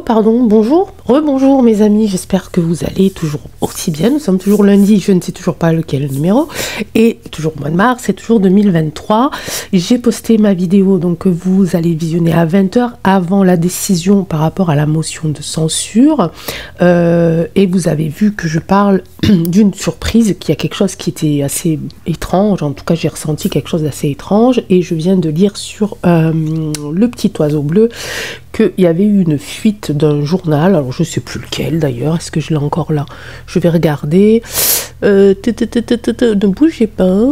pardon, bonjour, rebonjour mes amis, j'espère que vous allez toujours aussi bien. Nous sommes toujours lundi, je ne sais toujours pas lequel numéro, et toujours au mois de mars, c'est toujours 2023. J'ai posté ma vidéo, donc que vous allez visionner à 20 h avant la décision par rapport à la motion de censure. Et vous avez vu que je parle d'une surprise, qu'il y a quelque chose qui était assez étrange, en tout cas j'ai ressenti quelque chose d'assez étrange, et je viens de lire sur le petit oiseau bleu qu'il y avait eu une fuite d'un journal, alors je sais plus lequel d'ailleurs, est-ce que je l'ai encore là? Je vais regarder, ne bougez pas,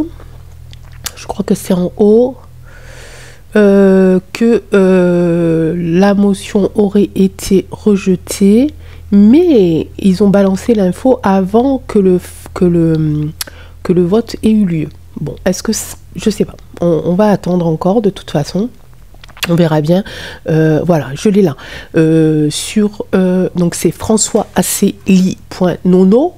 je crois que c'est en haut, que la motion aurait été rejetée, mais ils ont balancé l'info avant que le vote ait eu lieu. Bon, est-ce que... Je sais pas, on va attendre encore de toute façon. On verra bien. Voilà, je l'ai là. Donc c'est françoisaceli.nono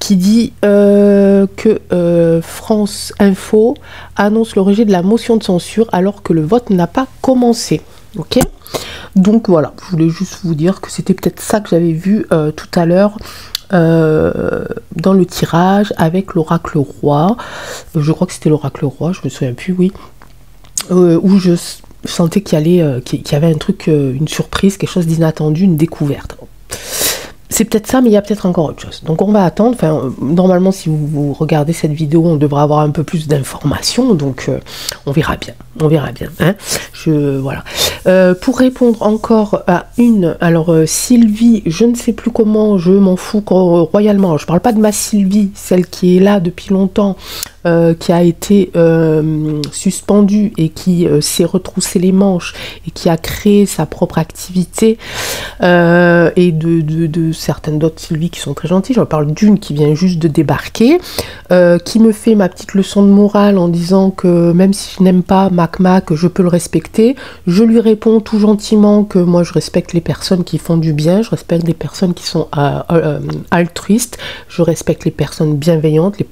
qui dit que France Info annonce le rejet de la motion de censure alors que le vote n'a pas commencé. Ok? Donc voilà, je voulais juste vous dire que c'était peut-être ça que j'avais vu tout à l'heure dans le tirage avec l'oracle roi. Je crois que c'était l'oracle roi, je me souviens plus, oui. Où je sentais qu'il y avait un truc, une surprise, quelque chose d'inattendu, une découverte. C'est peut-être ça, mais il y a peut-être encore autre chose. Donc on va attendre. Enfin, normalement, si vous regardez cette vidéo, on devra avoir un peu plus d'informations. Donc on verra bien. On verra bien. Hein, voilà. Pour répondre encore à une... Alors Sylvie, je ne sais plus comment, je m'en fous royalement. Alors, je parle pas de ma Sylvie, celle qui est là depuis longtemps, qui a été suspendue et qui s'est retroussé les manches et qui a créé sa propre activité, et de certaines d'autres Sylvie qui sont très gentilles. Je parle d'une qui vient juste de débarquer, qui me fait ma petite leçon de morale en disant que même si je n'aime pas Mac, je peux le respecter. Je lui réponds tout gentiment que moi je respecte les personnes qui font du bien, je respecte les personnes qui sont altruistes, je respecte les personnes bienveillantes, les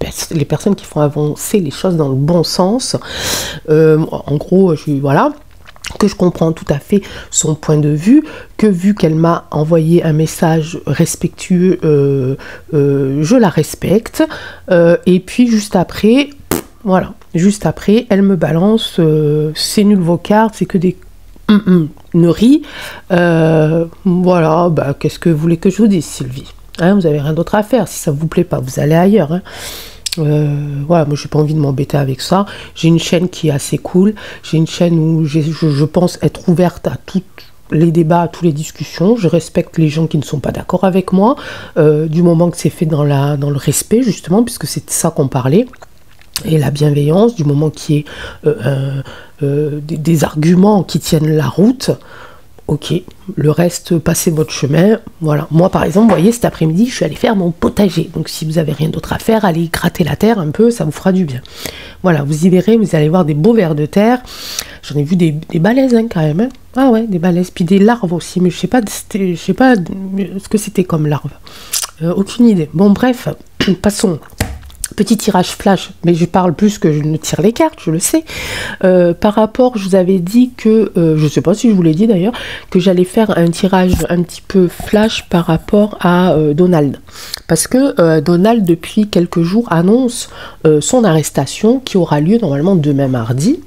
personnes qui font avancer les choses dans le bon sens. En gros, voilà, que je comprends tout à fait son point de vue, que vu qu'elle m'a envoyé un message respectueux, je la respecte, et puis juste après, voilà, juste après, elle me balance, c'est nul vos cartes, c'est que des neuries, voilà, bah qu'est-ce que vous voulez que je vous dise, Sylvie, hein, vous avez rien d'autre à faire, si ça vous plaît pas, vous allez ailleurs, hein. Voilà, moi j'ai pas envie de m'embêter avec ça. J'ai une chaîne qui est assez cool, j'ai une chaîne où je pense être ouverte à tous les débats, à toutes les discussions. Je respecte les gens qui ne sont pas d'accord avec moi, du moment que c'est fait dans le respect, justement, puisque c'est ça qu'on parlait, et la bienveillance, du moment qu'il y ait des arguments qui tiennent la route. Ok, le reste, passez votre chemin. Voilà, moi par exemple, vous voyez, cet après-midi, je suis allée faire mon potager. Donc si vous avez rien d'autre à faire, allez gratter la terre un peu, ça vous fera du bien. Voilà, vous y verrez, vous allez voir des beaux vers de terre. J'en ai vu des balaises, hein, quand même. Hein. Ah ouais, des balaises, puis des larves aussi, mais je sais pas ce que c'était comme larve. Aucune idée. Bon, bref, passons. Petit tirage flash, mais je parle plus que je ne tire les cartes, je le sais. Par rapport, je vous avais dit que, je ne sais pas si je vous l'ai dit d'ailleurs, que j'allais faire un tirage un petit peu flash par rapport à Donald. Parce que Donald, depuis quelques jours, annonce son arrestation qui aura lieu normalement demain mardi.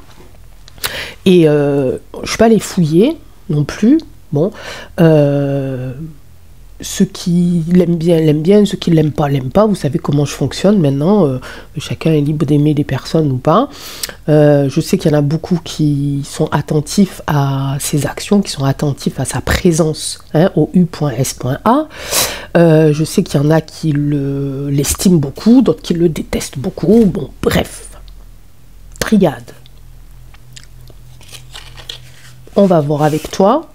Et je ne suis pas allée fouiller non plus. Bon, ceux qui l'aiment bien, ceux qui l'aiment pas, vous savez comment je fonctionne maintenant, chacun est libre d'aimer des personnes ou pas. Je sais qu'il y en a beaucoup qui sont attentifs à ses actions, qui sont attentifs à sa présence, hein, au U.S.A. Je sais qu'il y en a qui l'estiment beaucoup, d'autres qui le détestent beaucoup, bon bref, triade. On va voir avec toi.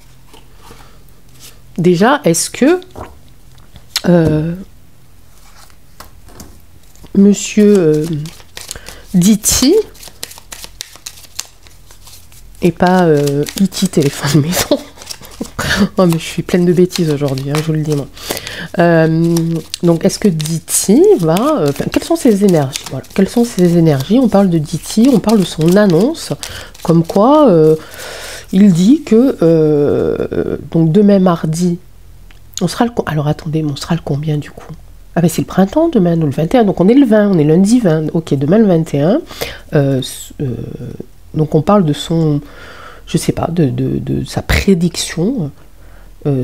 Déjà, est-ce que Monsieur Diti et pas E.T. téléphone maison. Oh mais je suis pleine de bêtises aujourd'hui, hein, je vous le dis moi. Donc est-ce que Diti va... quelles sont ses énergies, voilà. Quelles sont ses énergies? On parle de Diti, on parle de son annonce, comme quoi il dit que donc demain mardi, On sera alors attendez, on sera le combien du coup? Ah ben c'est le printemps demain, nous le 21, donc on est le 20, on est lundi 20, ok, demain le 21. Donc on parle de son, je sais pas, de sa prédiction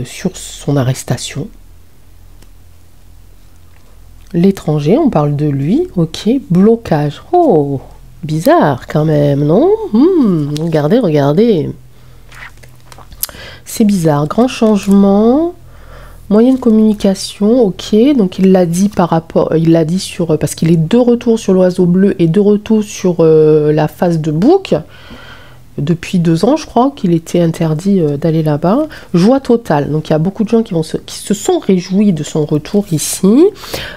sur son arrestation. L'étranger, on parle de lui, ok, blocage. Oh, bizarre quand même, non? Regardez, regardez. C'est bizarre, grand changement. Moyen de communication, ok, donc il l'a dit par rapport, il l'a dit sur, parce qu'il est de retour sur l'oiseau bleu et de retour sur la phase de bouc. Depuis 2 ans, je crois, qu'il était interdit d'aller là-bas. Joie totale. Donc, il y a beaucoup de gens qui se sont réjouis de son retour ici.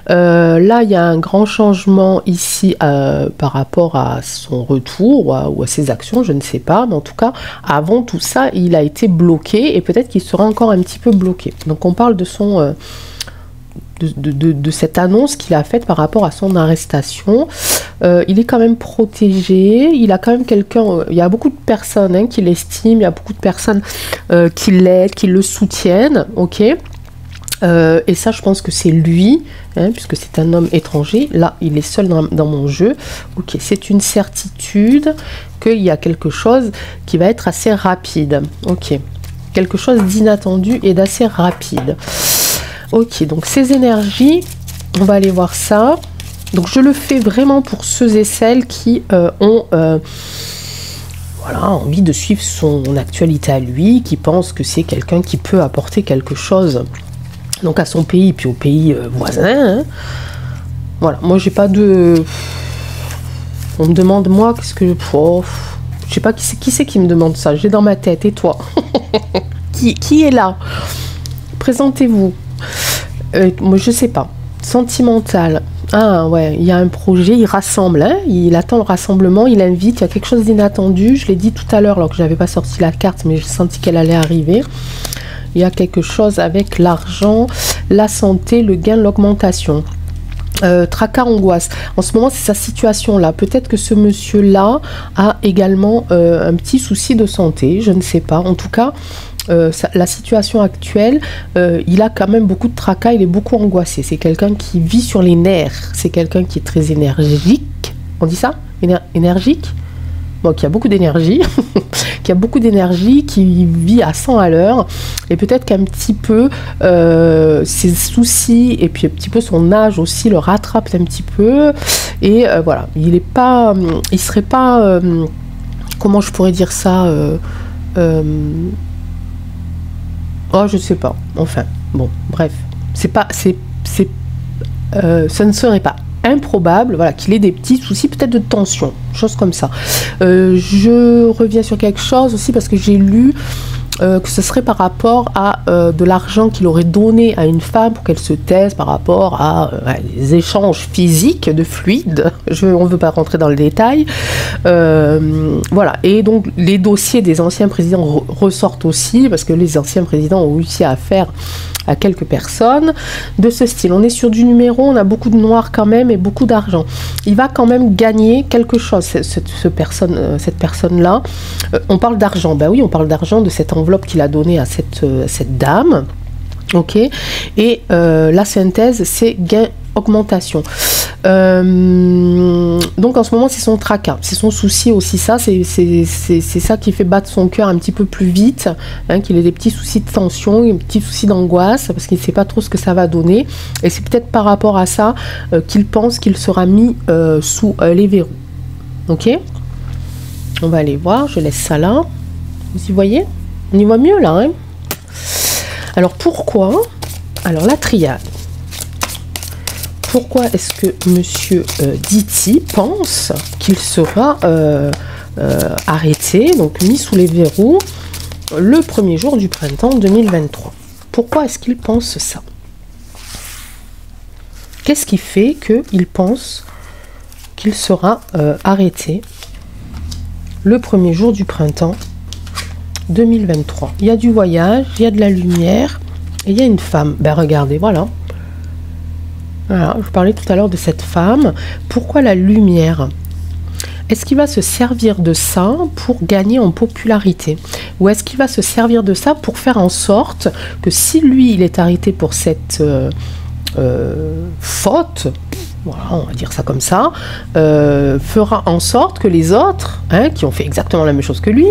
Là, il y a un grand changement ici par rapport à son retour ou à ses actions, je ne sais pas. Mais en tout cas, avant tout ça, il a été bloqué et peut-être qu'il sera encore un petit peu bloqué. Donc, on parle de son... de cette annonce qu'il a faite par rapport à son arrestation. Il est quand même protégé, il a quand même quelqu'un, il y a beaucoup de personnes qui l'estiment, il y a beaucoup de personnes qui l'aident, qui le soutiennent, ok. Et ça, je pense que c'est lui, puisque c'est un homme étranger. Là, il est seul dans mon jeu. Ok, c'est une certitude qu'il y a quelque chose qui va être assez rapide. Ok, quelque chose d'inattendu et d'assez rapide. Ok, donc ces énergies, on va aller voir ça. Donc je le fais vraiment pour ceux et celles qui ont voilà, envie de suivre son actualité à lui, qui pensent que c'est quelqu'un qui peut apporter quelque chose donc à son pays, puis au pays voisin. Voilà, moi j'ai pas de... On me demande, moi, qu'est-ce que... Oh, je sais pas qui c'est qui me demande ça, j'ai dans ma tête, et toi? qui est là? Présentez-vous. Moi je sais pas. Sentimental. Ah ouais, il y a un projet, il rassemble, il attend le rassemblement, il invite, il y a quelque chose d'inattendu. Je l'ai dit tout à l'heure alors que je n'avais pas sorti la carte, mais j'ai senti qu'elle allait arriver. Il y a quelque chose avec l'argent, la santé, le gain, l'augmentation. Tracas, angoisse. En ce moment, c'est sa situation là. Peut-être que ce monsieur-là a également un petit souci de santé, je ne sais pas. En tout cas, la situation actuelle, il a quand même beaucoup de tracas, il est beaucoup angoissé. C'est quelqu'un qui vit sur les nerfs. C'est quelqu'un qui est très énergique. On dit ça? Énergique? Bon, qui a beaucoup d'énergie, qui vit à 100 à l'heure, et peut-être qu'un petit peu ses soucis et puis un petit peu son âge aussi le rattrape un petit peu, et voilà, il serait pas, comment je pourrais dire ça, oh je sais pas, enfin, bon, bref, ce ne serait pas improbable, voilà, qu'il ait des petits soucis peut-être de tension, choses comme ça. Je reviens sur quelque chose aussi parce que j'ai lu que ce serait par rapport à de l'argent qu'il aurait donné à une femme pour qu'elle se taise par rapport à des échanges physiques de fluides. On ne veut pas rentrer dans le détail. Voilà. Et donc les dossiers des anciens présidents ressortent aussi parce que les anciens présidents ont réussi à faire à quelques personnes de ce style. On est sur du numéro, on a beaucoup de noir quand même et beaucoup d'argent. Il va quand même gagner quelque chose, cette personne-là. On parle d'argent, ben oui, on parle d'argent, de cette enveloppe qu'il a donnée à cette dame. Ok, et la synthèse, c'est gain, augmentation. Donc en ce moment c'est son tracas, c'est son souci aussi, ça c'est ça qui fait battre son cœur un petit peu plus vite, qu'il ait des petits soucis de tension, des petits soucis d'angoisse parce qu'il ne sait pas trop ce que ça va donner, et c'est peut-être par rapport à ça qu'il pense qu'il sera mis sous les verrous. Ok, on va aller voir, je laisse ça là, vous y voyez, on y voit mieux là, Alors pourquoi, alors la triade, pourquoi est-ce que monsieur Diti pense qu'il sera arrêté, donc mis sous les verrous, le premier jour du printemps 2023? Pourquoi est-ce qu'il pense ça? Qu'est-ce qui fait qu'il pense qu'il sera arrêté le premier jour du printemps 2023? Il y a du voyage, il y a de la lumière, et il y a une femme. Ben regardez, voilà. Voilà, je parlais tout à l'heure de cette femme. Pourquoi la lumière? Est-ce qu'il va se servir de ça pour gagner en popularité? Ou est-ce qu'il va se servir de ça pour faire en sorte que si lui, il est arrêté pour cette faute, voilà, on va dire ça comme ça, fera en sorte que les autres, hein, qui ont fait exactement la même chose que lui,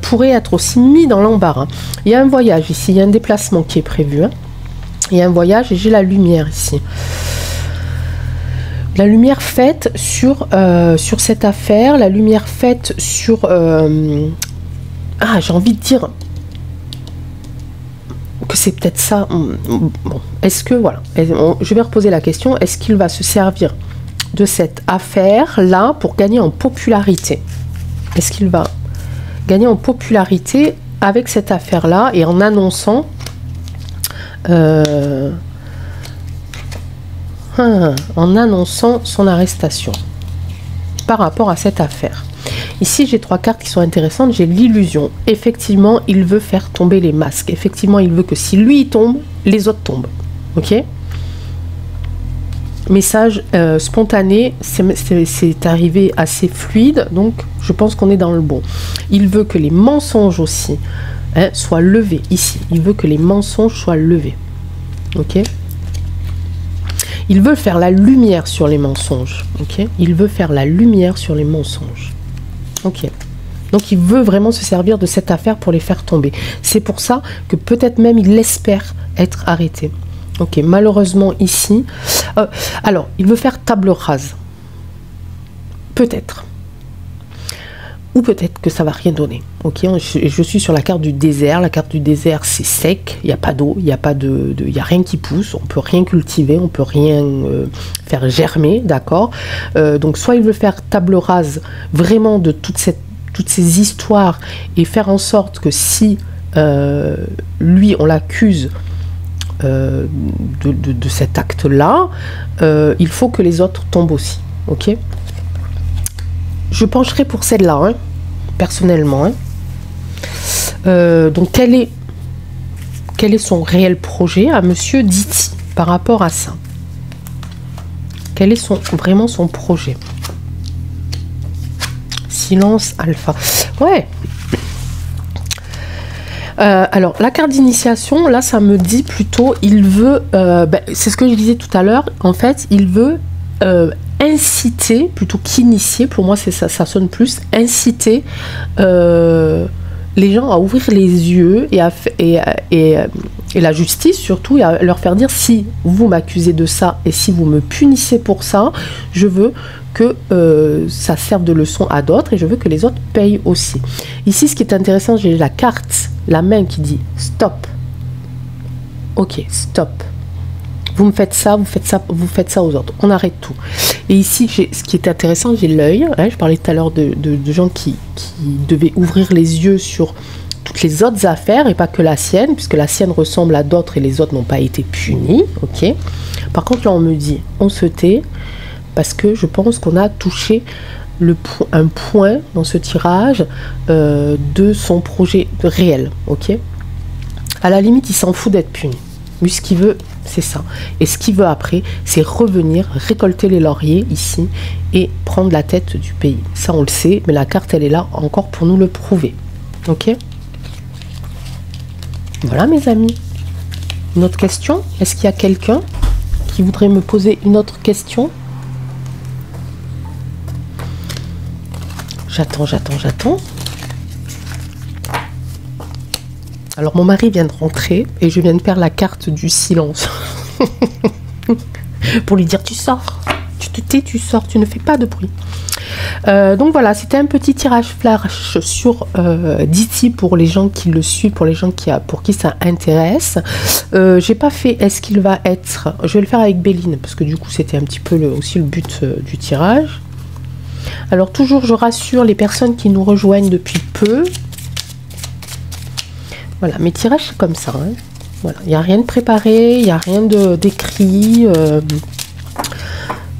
pourraient être aussi mis dans l'embarras. Il y a un voyage ici, il y a un déplacement qui est prévu. Hein. Il y a un voyage et j'ai la lumière ici. La lumière faite sur cette affaire, la lumière faite sur... j'ai envie de dire que c'est peut-être ça. Bon, est-ce que, voilà, je vais reposer la question, est-ce qu'il va se servir de cette affaire-là pour gagner en popularité? Est-ce qu'il va gagner en popularité avec cette affaire-là et en annonçant... en annonçant son arrestation par rapport à cette affaire. Ici, j'ai 3 cartes qui sont intéressantes. J'ai l'illusion. Effectivement, il veut faire tomber les masques. Effectivement, il veut que si lui tombe, les autres tombent. Ok? Message spontané, c'est arrivé assez fluide, donc je pense qu'on est dans le bon. Il veut que les mensonges aussi soient levés ici. Il veut que les mensonges soient levés. Ok? Il veut faire la lumière sur les mensonges. Ok? Il veut faire la lumière sur les mensonges. Ok. Donc il veut vraiment se servir de cette affaire pour les faire tomber. C'est pour ça que peut-être même il espère être arrêté. Ok, malheureusement ici... alors, il veut faire table rase. Peut-être. Ou peut-être que ça va rien donner. Ok, je suis sur la carte du désert. La carte du désert, c'est sec. Il n'y a pas d'eau, il n'y a pas il y a rien qui pousse. On peut rien cultiver, on peut rien faire germer, d'accord. Donc, soit il veut faire table rase vraiment de toutes ces histoires et faire en sorte que si lui, on l'accuse de cet acte-là, il faut que les autres tombent aussi. Ok. Je pencherai pour celle-là, hein, personnellement. Hein. Donc, quel est son réel projet à Monsieur Diti par rapport à ça? Quel est vraiment son projet? Silence alpha. Ouais. Alors, la carte d'initiation, là, ça me dit plutôt, il veut... c'est ce que je disais tout à l'heure. En fait, il veut... inciter plutôt qu'initier, pour moi c'est ça sonne plus, inciter les gens à ouvrir les yeux et la justice surtout, et à leur faire dire, si vous m'accusez de ça et si vous me punissez pour ça, je veux que ça serve de leçon à d'autres et je veux que les autres payent aussi. Ici, ce qui est intéressant, j'ai la carte, la main qui dit stop. Ok, stop. Vous me faites ça, vous faites ça aux autres. On arrête tout. Et ici, ce qui est intéressant, j'ai l'œil. Hein, je parlais tout à l'heure de gens qui devaient ouvrir les yeux sur toutes les autres affaires et pas que la sienne, puisque la sienne ressemble à d'autres et les autres n'ont pas été punis. Ok. Par contre, là, on me dit, on se tait, parce que je pense qu'on a touché un point dans ce tirage de son projet réel. Ok. À la limite, il s'en fout d'être puni. Lui, ce qu'il veut, c'est ça. Et ce qu'il veut après, c'est revenir, récolter les lauriers ici et prendre la tête du pays. Ça, on le sait, mais la carte, elle est là encore pour nous le prouver. Ok? Voilà, mes amis. Une autre question? Est-ce qu'il y a quelqu'un qui voudrait me poser une autre question? J'attends. Alors, mon mari vient de rentrer et je viens de faire la carte du silence. Pour lui dire, tu sors, tu te tais, tu sors, tu ne fais pas de bruit. Donc voilà, c'était un petit tirage flash sur Diti pour les gens qui le suivent, pour les gens pour qui ça intéresse. J'ai pas fait est-ce qu'il va être... Je vais le faire avec Béline, parce que du coup, c'était un petit peu aussi le but du tirage. Alors toujours, je rassure les personnes qui nous rejoignent depuis peu. Voilà, mes tirages, c'est comme ça. Hein. Voilà, il n'y a rien de préparé, il n'y a rien d'écrit.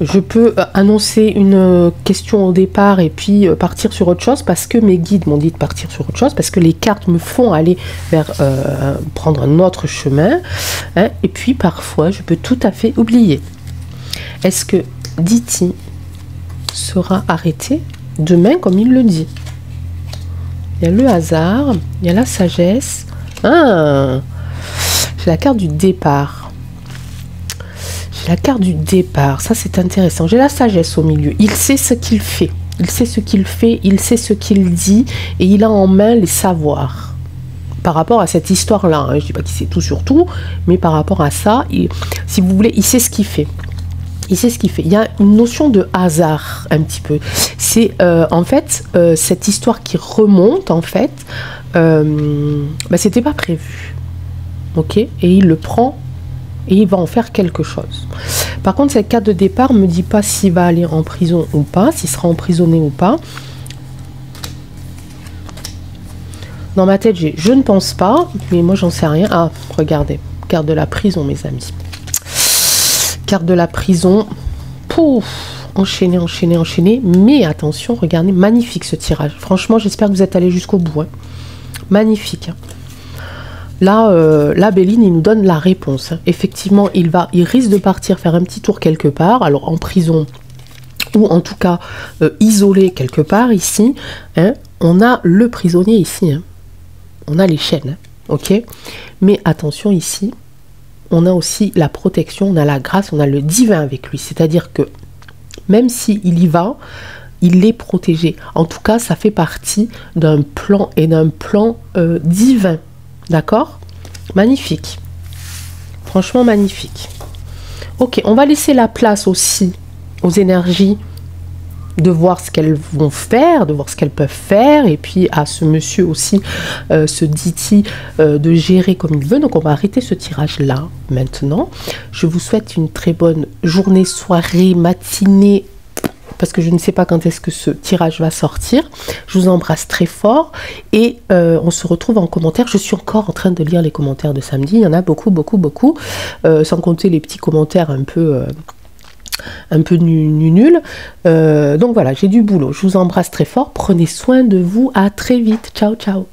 Je peux annoncer une question au départ et puis partir sur autre chose parce que mes guides m'ont dit de partir sur autre chose, parce que les cartes me font aller vers prendre un autre chemin. Hein, et puis parfois, je peux tout à fait oublier. Est-ce que Diti sera arrêté demain, comme il le dit. Il y a le hasard, il y a la sagesse. Ah, j'ai la carte du départ. J'ai la carte du départ, ça c'est intéressant. J'ai la sagesse au milieu. Il sait ce qu'il fait. Il sait ce qu'il fait, il sait ce qu'il dit et il a en main les savoirs. Par rapport à cette histoire-là, hein, je ne dis pas qu'il sait tout sur tout, mais par rapport à ça, si vous voulez, il sait ce qu'il fait. Il sait ce qu'il fait. Il y a une notion de hasard un petit peu. C'est en fait cette histoire qui remonte en fait, c'était pas prévu, ok. Et il le prend et il va en faire quelque chose. Par contre, cette carte de départ me dit pas s'il va aller en prison ou pas, s'il sera emprisonné ou pas. Dans ma tête, j'ai je ne pense pas, mais moi j'en sais rien. Ah, regardez, carte de la prison, mes amis. Carte de la prison. Pouf, enchaîné, enchaîné, enchaîné. Mais attention, regardez, magnifique ce tirage. Franchement, j'espère que vous êtes allés jusqu'au bout. Hein. Magnifique. Hein. Là, Béline, il nous donne la réponse. Hein. Effectivement, il risque de partir faire un petit tour quelque part, alors en prison, ou en tout cas isolé quelque part ici. Hein. On a le prisonnier ici. Hein. On a les chaînes. Hein. Ok. Mais attention ici, on a aussi la protection, on a la grâce, on a le divin avec lui. C'est-à-dire que même s'il y va, il est protégé. En tout cas, ça fait partie d'un plan et d'un plan divin. D'accord? Magnifique. Franchement, magnifique. Ok, on va laisser la place aussi aux énergies de voir ce qu'elles vont faire, de voir ce qu'elles peuvent faire, et puis à ce monsieur aussi, ce Diti, de gérer comme il veut. Donc on va arrêter ce tirage-là maintenant. Je vous souhaite une très bonne journée, soirée, matinée, parce que je ne sais pas quand est-ce que ce tirage va sortir. Je vous embrasse très fort et on se retrouve en commentaire. Je suis encore en train de lire les commentaires de samedi. Il y en a beaucoup, beaucoup, beaucoup, sans compter les petits commentaires un peu nuls. Donc voilà, j'ai du boulot. Je vous embrasse très fort. Prenez soin de vous. À très vite. Ciao, ciao.